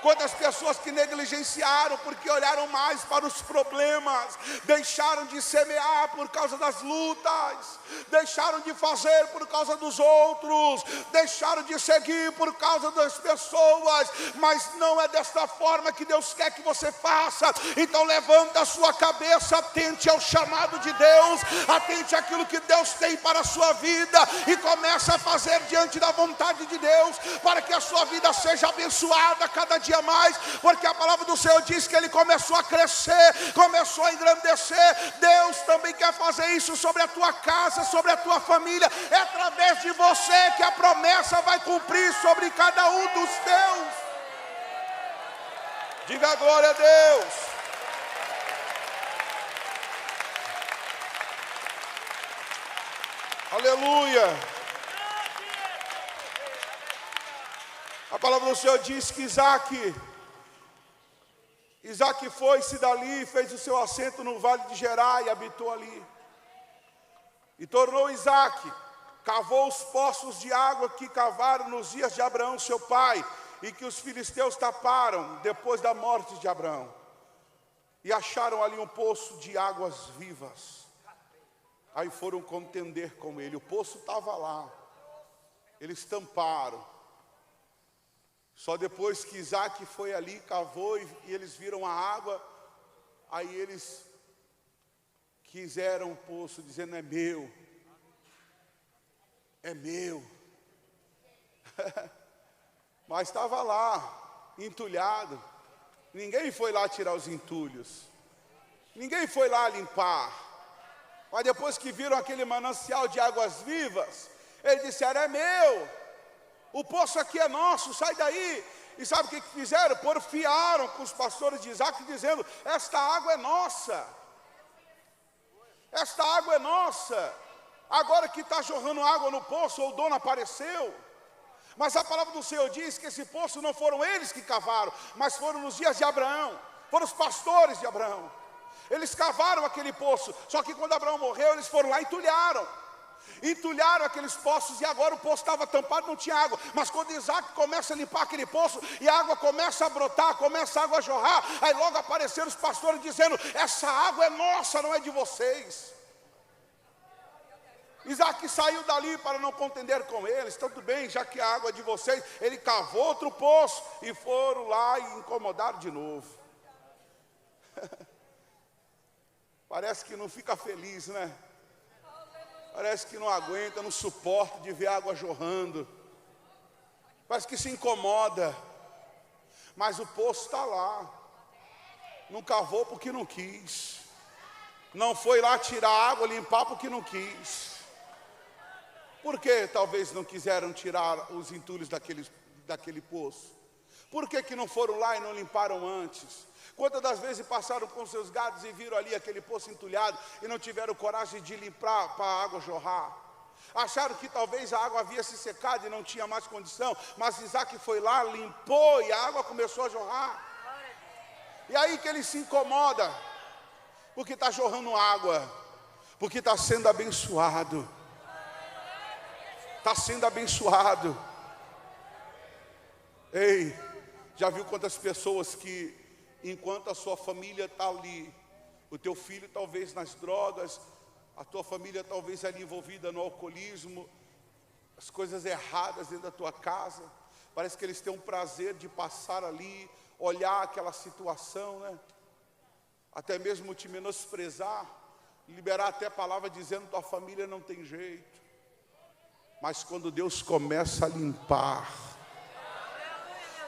Quantas pessoas que negligenciaram porque olharam mais para os problemas, deixaram de semear por causa das lutas, deixaram de fazer por causa dos outros, deixaram de seguir por causa das pessoas. Mas não é desta forma que Deus quer que você faça. Então levanta a sua cabeça, atente ao chamado de Deus, atente àquilo que Deus tem para a sua vida e começa a fazer diante da vontade de Deus, para que a sua vida seja abençoada cada dia mais, porque a palavra do Senhor diz que ele começou a crescer, começou a engrandecer. Deus também quer fazer isso sobre a tua casa, sobre a tua família. É através de você que a promessa vai cumprir sobre cada um dos teus. Diga glória a Deus. Aleluia. A palavra do Senhor diz que Isaac foi-se dali, fez o seu assento no vale de Gerar e habitou ali. E tornou Isaac, cavou os poços de água que cavaram nos dias de Abraão seu pai, e que os filisteus taparam depois da morte de Abraão. e acharam ali um poço de águas vivas. Aí foram contender com ele. O poço estava lá. Eles tamparam. Só depois que Isaac foi ali, cavou e eles viram a água, aí eles quiseram o poço, dizendo: é meu. É meu. Mas estava lá, entulhado. Ninguém foi lá tirar os entulhos. Ninguém foi lá limpar. Mas depois que viram aquele manancial de águas vivas, eles disseram: é meu. O poço aqui é nosso, sai daí. E sabe o que fizeram? Porfiaram com os pastores de Isaac, dizendo: esta água é nossa. Esta água é nossa. Agora que está jorrando água no poço, o dono apareceu. Mas a palavra do Senhor diz que esse poço não foram eles que cavaram, mas foram nos dias de Abraão. Foram os pastores de Abraão. Eles cavaram aquele poço. Só que quando Abraão morreu, eles foram lá e entulharam aqueles poços. E agora o poço estava tampado, não tinha água. Mas quando Isaac começa a limpar aquele poço e a água começa a brotar, começa a água a jorrar, aí logo apareceram os pastores dizendo: essa água é nossa, não é de vocês. Isaac saiu dali para não contender com eles. Tudo bem, já que a água é de vocês. Ele cavou outro poço e foram lá e incomodaram de novo. Parece que não fica feliz, né? Parece que não aguenta, não suporta de ver água jorrando. Parece que se incomoda. Mas o poço está lá. Não cavou porque não quis. Não foi lá tirar água, limpar porque não quis. Por que talvez não quiseram tirar os entulhos daquele poço? Por que não foram lá e não limparam antes? Quantas das vezes passaram com seus gados e viram ali aquele poço entulhado e não tiveram coragem de limpar para a água jorrar? Acharam que talvez a água havia se secado e não tinha mais condição, mas Isaac foi lá, limpou e a água começou a jorrar. E aí que ele se incomoda, porque está jorrando água, porque está sendo abençoado. Está sendo abençoado. Ei, já viu quantas pessoas que, enquanto a sua família está ali, o teu filho talvez nas drogas, a tua família talvez ali envolvida no alcoolismo, as coisas erradas dentro da tua casa, parece que eles têm um prazer de passar ali, olhar aquela situação, né? Até mesmo te menosprezar, liberar até a palavra dizendo: tua família não tem jeito. Mas quando Deus começa a limpar,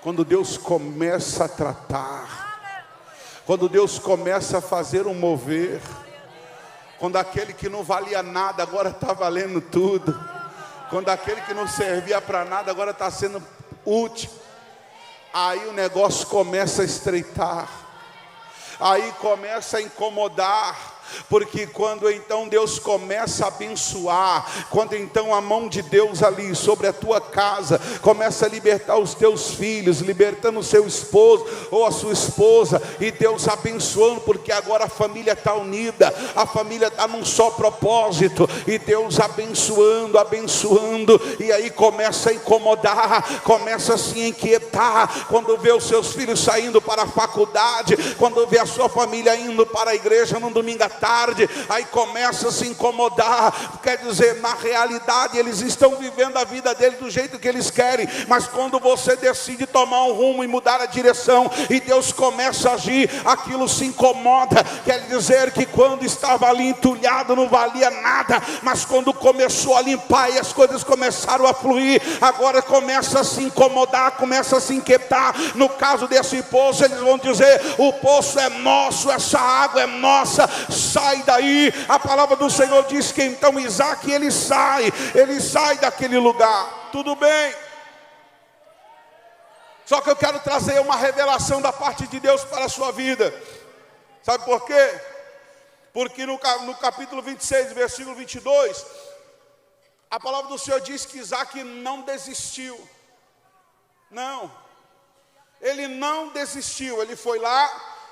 quando Deus começa a tratar, quando Deus começa a fazer um mover, quando aquele que não valia nada agora está valendo tudo, quando aquele que não servia para nada agora está sendo útil, aí o negócio começa a estreitar, aí começa a incomodar. Porque quando então Deus começa a abençoar, quando então a mão de Deus ali sobre a tua casa começa a libertar os teus filhos, libertando o seu esposo ou a sua esposa, e Deus abençoando, porque agora a família está unida, a família está num só propósito, e Deus abençoando, e aí começa a incomodar, começa a se inquietar, quando vê os seus filhos saindo para a faculdade, quando vê a sua família indo para a igreja no domingo à tarde, aí começa a se incomodar. Quer dizer, na realidade eles estão vivendo a vida deles do jeito que eles querem, mas quando você decide tomar um rumo e mudar a direção, e Deus começa a agir, aquilo se incomoda. Quer dizer que quando estava ali entulhado não valia nada, mas quando começou a limpar e as coisas começaram a fluir, agora começa a se incomodar, começa a se inquietar. No caso desse poço, eles vão dizer: o poço é nosso, essa água é nossa, sai daí. A palavra do Senhor diz que então Isaac, ele sai daquele lugar. Tudo bem, só que eu quero trazer uma revelação da parte de Deus para a sua vida. Sabe por quê? Porque no capítulo 26, versículo 22, a palavra do Senhor diz que Isaac não desistiu. Não, ele não desistiu. Ele foi lá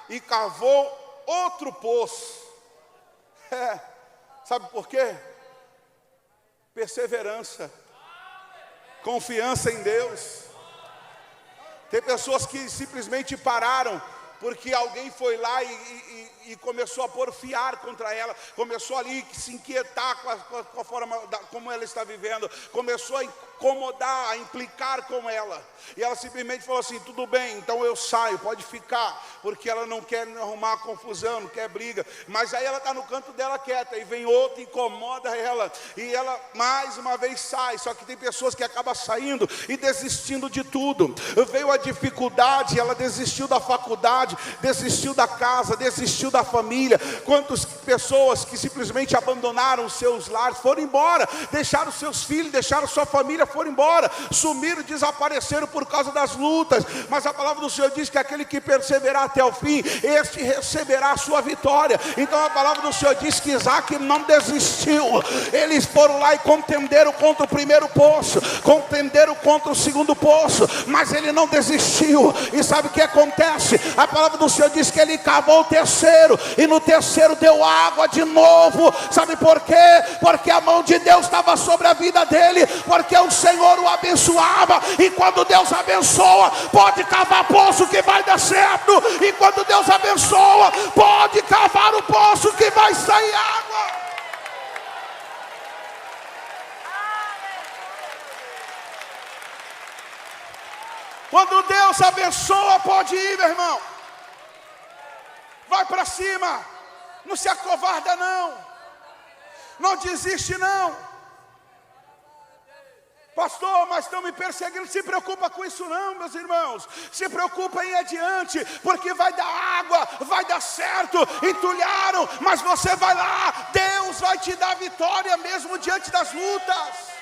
e cavou outro poço. Sabe por quê? Perseverança, confiança em Deus. Tem pessoas que simplesmente pararam porque alguém foi lá e começou a porfiar contra ela, começou ali a se inquietar com a forma como ela está vivendo, começou a incomodar, a implicar com ela, e ela simplesmente falou assim: tudo bem, então eu saio, pode ficar, porque ela não quer arrumar confusão, não quer briga. Mas aí ela está no canto dela quieta, e vem outro, incomoda ela, e ela mais uma vez sai. Só que tem pessoas que acabam saindo e desistindo de tudo. Veio a dificuldade, ela desistiu da faculdade, desistiu da casa, desistiu da família. Quantas pessoas que simplesmente abandonaram os seus lares, foram embora, deixaram seus filhos, deixaram sua família, foram embora, sumiram, desapareceram por causa das lutas. Mas a palavra do Senhor diz que aquele que perseverar até o fim, este receberá a sua vitória. Então a palavra do Senhor diz que Isaac não desistiu. Eles foram lá e contenderam contra o primeiro poço, contenderam contra o segundo poço, mas ele não desistiu. E sabe o que acontece? A palavra do Senhor diz que ele cavou o terceiro, e no terceiro deu água de novo. Sabe por quê? Porque a mão de Deus estava sobre a vida dele, porque o Senhor o abençoava. E quando Deus abençoa, pode cavar poço que vai dar certo. E quando Deus abençoa, pode cavar o poço que vai sair água. Quando Deus abençoa, pode ir, meu irmão. Vai para cima, não se acovarda não, não desiste não. Pastor, mas estão me perseguindo. Se preocupa com isso não, meus irmãos. Se preocupa em ir adiante, porque vai dar água, vai dar certo. Entulharam, mas você vai lá, Deus vai te dar vitória mesmo diante das lutas.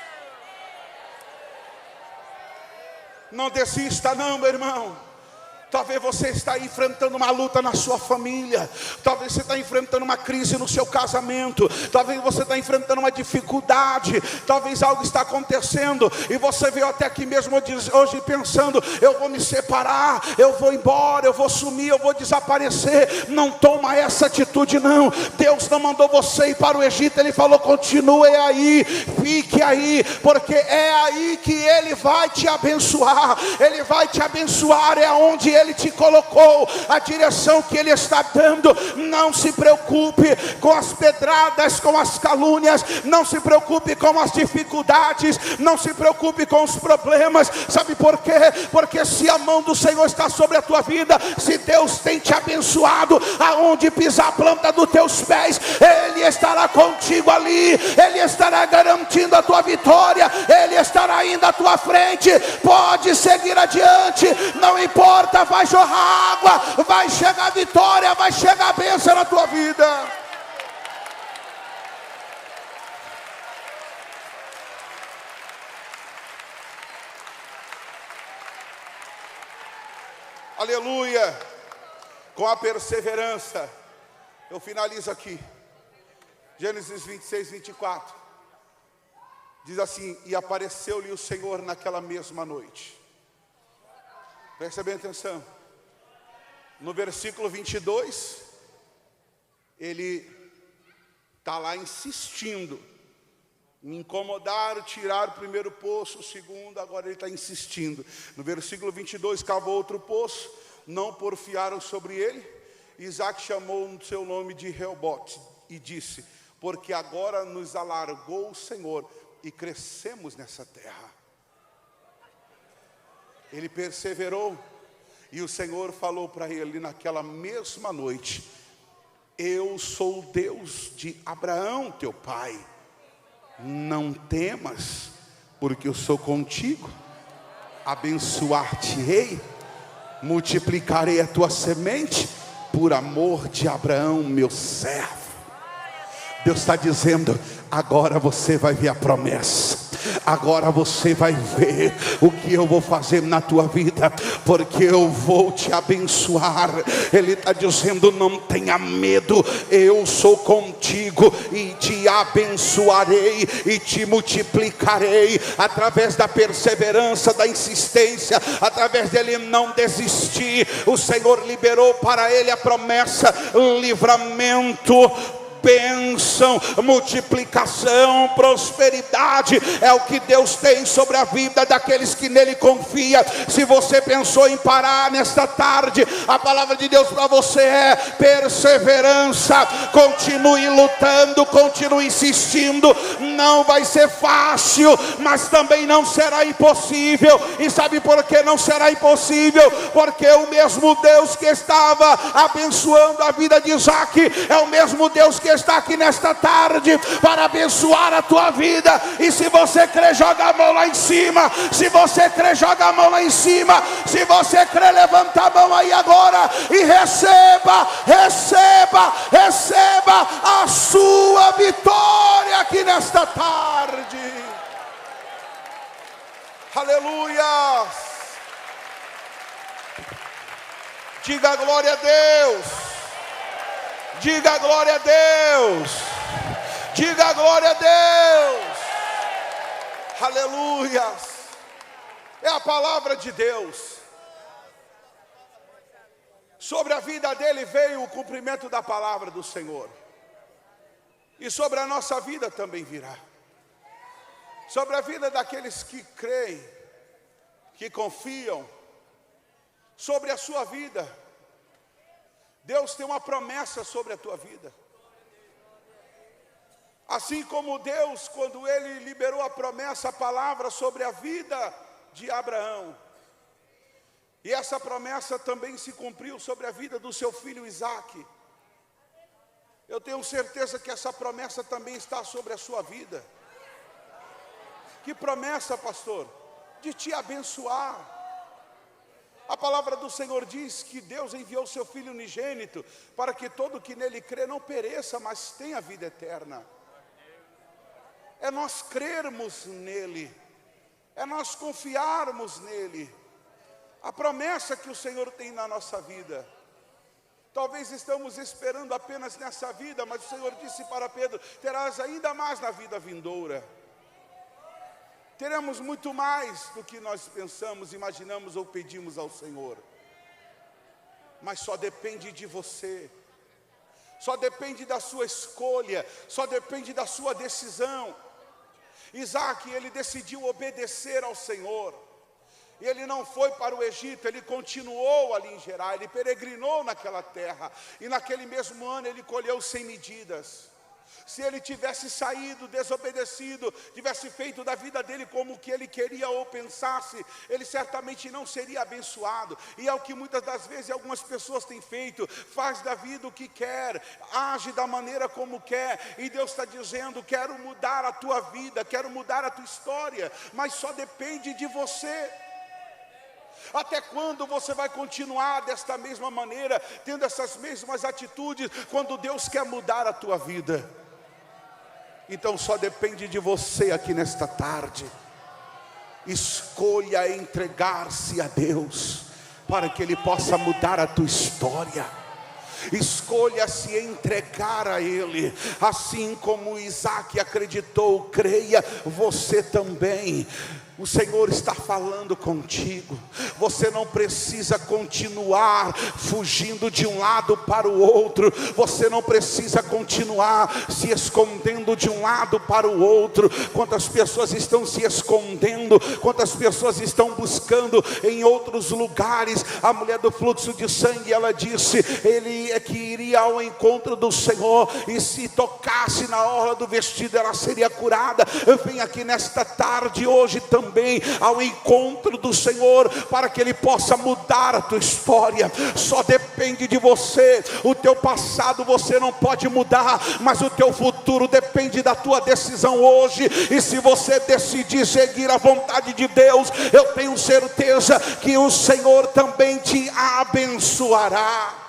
Não desista não, meu irmão. Talvez você está enfrentando uma luta na sua família. Talvez você está enfrentando uma crise no seu casamento. Talvez você está enfrentando uma dificuldade. Talvez algo está acontecendo e você veio até aqui mesmo hoje pensando: eu vou me separar, eu vou embora, eu vou sumir, eu vou desaparecer. Não toma essa atitude não. Deus não mandou você ir para o Egito. Ele falou: continue aí, fique aí, porque é aí que Ele vai te abençoar. Ele vai te abençoar, é onde Ele te colocou, a direção que Ele está dando. Não se preocupe com as pedradas, com as calúnias, não se preocupe com as dificuldades, não se preocupe com os problemas. Sabe por quê? Porque se a mão do Senhor está sobre a tua vida, se Deus tem te abençoado, aonde pisar a planta dos teus pés, Ele estará contigo ali, Ele estará garantindo a tua vitória, Ele estará indo à tua frente. Pode seguir adiante, não importa, vai jorrar água, vai chegar a vitória, vai chegar a bênção na tua vida. Aleluia. Com a perseverança, eu finalizo aqui. Gênesis 26, 24 diz assim: e apareceu-lhe o Senhor naquela mesma noite. Presta bem atenção. No versículo 22, ele está lá insistindo me incomodaram, tiraram o primeiro poço, o segundo, agora ele está insistindo. No versículo 22, cavou outro poço, não porfiaram sobre ele. Isaac chamou o seu nome de Reobote e disse: porque agora nos alargou o Senhor e crescemos nessa terra. Ele perseverou e o Senhor falou para ele naquela mesma noite: eu sou o Deus de Abraão, teu pai. Não temas, porque eu sou contigo. Abençoar-te-ei, multiplicarei a tua semente, por amor de Abraão, meu servo. Deus está dizendo: agora você vai ver a promessa. Agora você vai ver o que eu vou fazer na tua vida, porque eu vou te abençoar. Ele está dizendo: não tenha medo, eu sou contigo e te abençoarei e te multiplicarei. Através da perseverança, da insistência, através dele não desistir, o Senhor liberou para ele a promessa: livramento bênção, multiplicação, prosperidade, é o que Deus tem sobre a vida daqueles que nele confiam. Se você pensou em parar nesta tarde, a palavra de Deus para você é perseverança. Continue lutando, continue insistindo. Não vai ser fácil, mas também não será impossível. E sabe por que não será impossível? Porque o mesmo Deus que estava abençoando a vida de Isaac é o mesmo Deus que está aqui nesta tarde para abençoar a tua vida. E se você crê, joga a mão lá em cima. Se você crê, joga a mão lá em cima. Se você crê, levanta a mão aí agora e receba a sua vitória aqui nesta tarde. Aleluia. Diga glória a Deus. Diga glória a Deus. Diga glória a Deus. Aleluia. É a palavra de Deus. Sobre a vida dele veio o cumprimento da palavra do Senhor. E sobre a nossa vida também virá. Sobre a vida daqueles que creem, que confiam. Sobre a sua vida. Deus tem uma promessa sobre a tua vida. Assim como Deus, quando Ele liberou a promessa, a palavra sobre a vida de Abraão. E essa promessa também se cumpriu sobre a vida do seu filho Isaque. Eu tenho certeza que essa promessa também está sobre a sua vida. Que promessa, pastor? De te abençoar. A palavra do Senhor diz que Deus enviou seu Filho unigênito para que todo que nele crê não pereça, mas tenha vida eterna. É nós crermos nele, é nós confiarmos nele. A promessa que o Senhor tem na nossa vida. Talvez estamos esperando apenas nessa vida, mas o Senhor disse para Pedro: terás ainda mais na vida vindoura. Teremos muito mais do que nós pensamos, imaginamos ou pedimos ao Senhor. Mas só depende de você. Só depende da sua escolha. Só depende da sua decisão. Isaque, ele decidiu obedecer ao Senhor. E ele não foi para o Egito, ele continuou ali em Gerar, ele peregrinou naquela terra. E naquele mesmo ano ele colheu 100 medidas. Se ele tivesse saído, desobedecido, tivesse feito da vida dele como o que ele queria ou pensasse, ele certamente não seria abençoado. E é o que muitas das vezes algumas pessoas têm feito: faz da vida o que quer, age da maneira como quer. E Deus está dizendo: quero mudar a tua vida, quero mudar a tua história, mas só depende de você. Até quando você vai continuar desta mesma maneira, tendo essas mesmas atitudes, quando Deus quer mudar a tua vida? Então só depende de você aqui nesta tarde. Escolha entregar-se a Deus, para que Ele possa mudar a tua história. Escolha se entregar a Ele, assim como Isaque acreditou. Creia você também. O Senhor está falando contigo. Você não precisa continuar fugindo de um lado para o outro. Você não precisa continuar se escondendo de um lado para o outro. Quantas pessoas estão se escondendo, quantas pessoas estão buscando em outros lugares. A mulher do fluxo de sangue, ela disse: ele é que iria ao encontro do Senhor, e se tocasse na orla do vestido, ela seria curada. Eu venho aqui nesta tarde hoje também ao encontro do Senhor, para que Ele possa mudar a tua história. Só depende de você. O teu passado você não pode mudar, mas o teu futuro depende da tua decisão hoje. E se você decidir seguir a vontade de Deus, eu tenho certeza que o Senhor também te abençoará.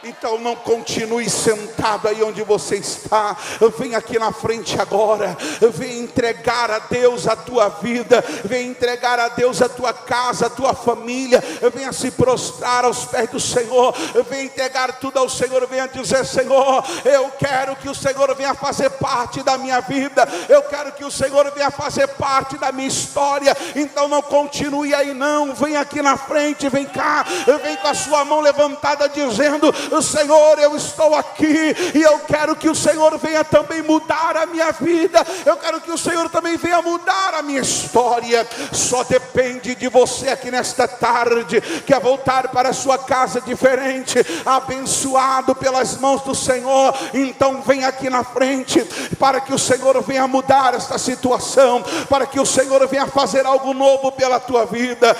Então não continue sentado aí onde você está. Vem aqui na frente agora. Vem entregar a Deus a tua vida. Vem entregar a Deus a tua casa, a tua família. Venha se prostrar aos pés do Senhor. Vem entregar tudo ao Senhor. Venha dizer: Senhor, eu quero que o Senhor venha fazer parte da minha vida. Eu quero que o Senhor venha fazer parte da minha história. Então não continue aí não. Vem aqui na frente, vem cá. Vem com a sua mão levantada dizendo: Senhor, eu estou aqui e eu quero que o Senhor venha também mudar a minha vida, eu quero que o Senhor também venha mudar a minha história. Só depende de você aqui nesta tarde, quer voltar para a sua casa diferente, abençoado pelas mãos do Senhor, então vem aqui na frente, para que o Senhor venha mudar esta situação, para que o Senhor venha fazer algo novo pela tua vida.